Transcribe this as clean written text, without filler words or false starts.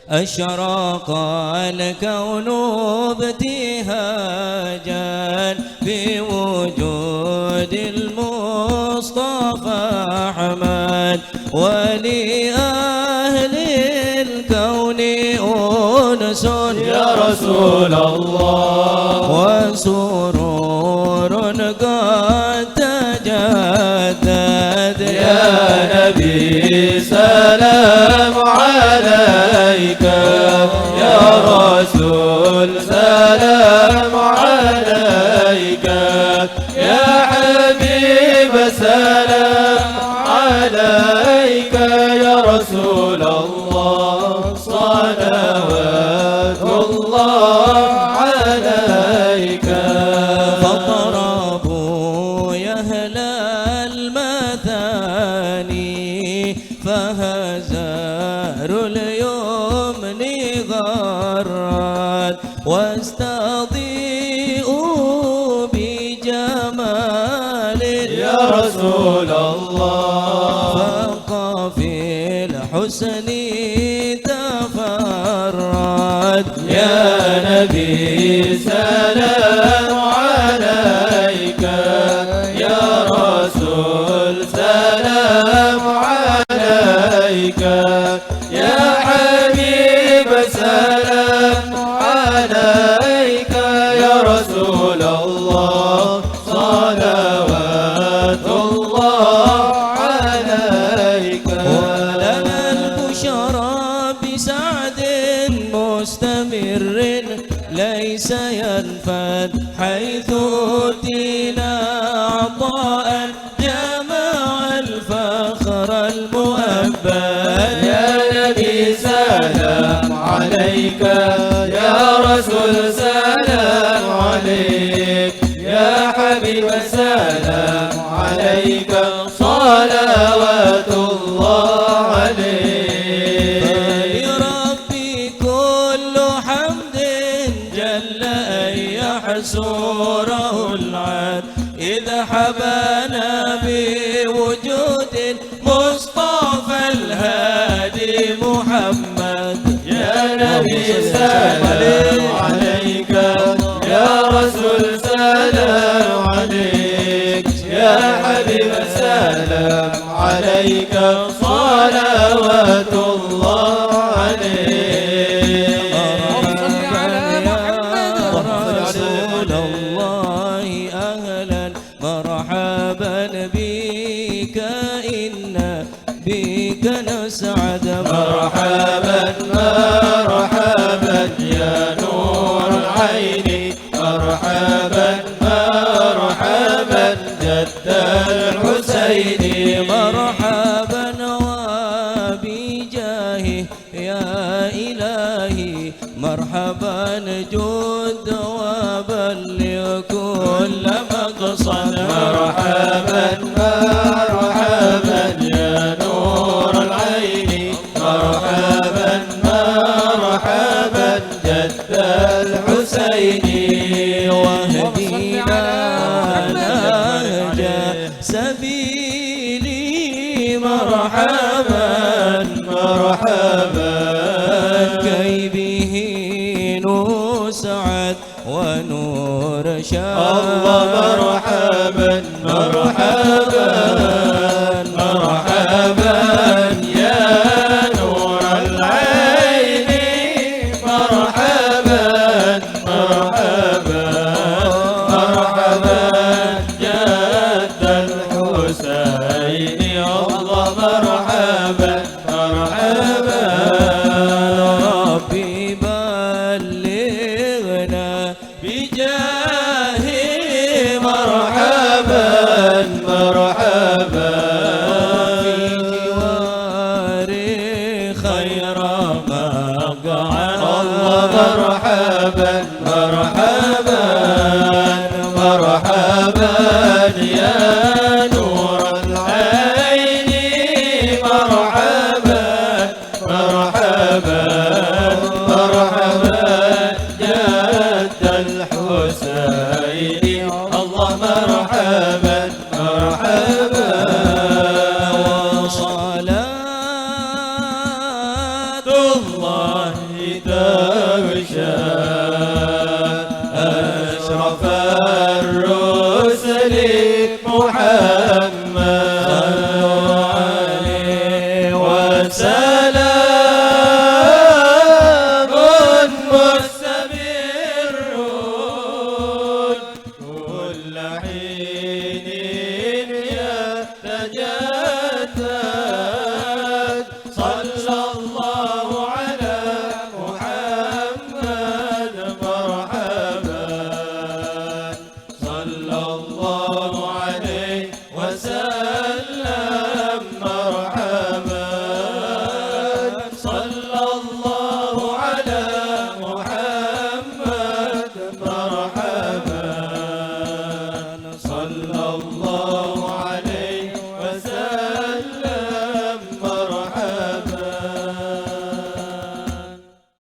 أشرق الكون ابتهاجا بوجود المصطفى أحمد، ولأهل الكون أنس يا رسول الله، وسرور قد تجدد يا نبي سلام عليك، يا رسول سلام عليك، يا حبيب سلام عليك، يا رسول الله صلوات الله عليك. فاضربوا يا أهل المثاني فهزار اليمن غرات، واستضيئوا بجمال يا رسول الله، فوق في الحسن تفرد، يا نبي سلام عليك، يا رسول سلام عليك، يا حبيب سلام عليك، يا رسول الله صلوات الله عليك. ولنا البشرى بسعد مستمر ليس ينفد، حيث أوتينا عطاء جمع الفخر المؤبد، يا نبي سلام عليك، يا رسول سلام عليك، يا حبيب سلام عليك، صلوات الله عليك. فلربي كل حمد جل أن يحصره العاد، إذا حبانا بوجود المصطفى الهادي محمد، يا نبي سلام عليك، يا رسول سلام عليك، يا حبيب سلام عليك، صلوات الله عليك. رسول الله أهلا مرحبا بك، إن بك نسعد مرحبا مرحبا يا نور العين، مرحبا مرحبا جد الحسين، مرحبا وبجاهه يا إلهي، مرحبا جد وبلغ كل مقصد، مرحبا مرحبا يا نور العين، مرحبا مرحبا جد الحسين، واهدنا نهج سبيلي، مرحبا مرحبا كي به نسعد ونور الله، مرحبا مرحبا مرحبا يا نور العين، مرحبا مرحبا مرحبا جد الحسين، الله مرحبا مرحبا. ربي بلغنا بجاه مرحبا مرحبا في جوار خير مقعد، الله مرحبا مرحبا مرحبا يا نور العين، مرحبا مرحبا مرحبا جد الحسين، الله مرحبا مرحبا. وصلاة الله والدتان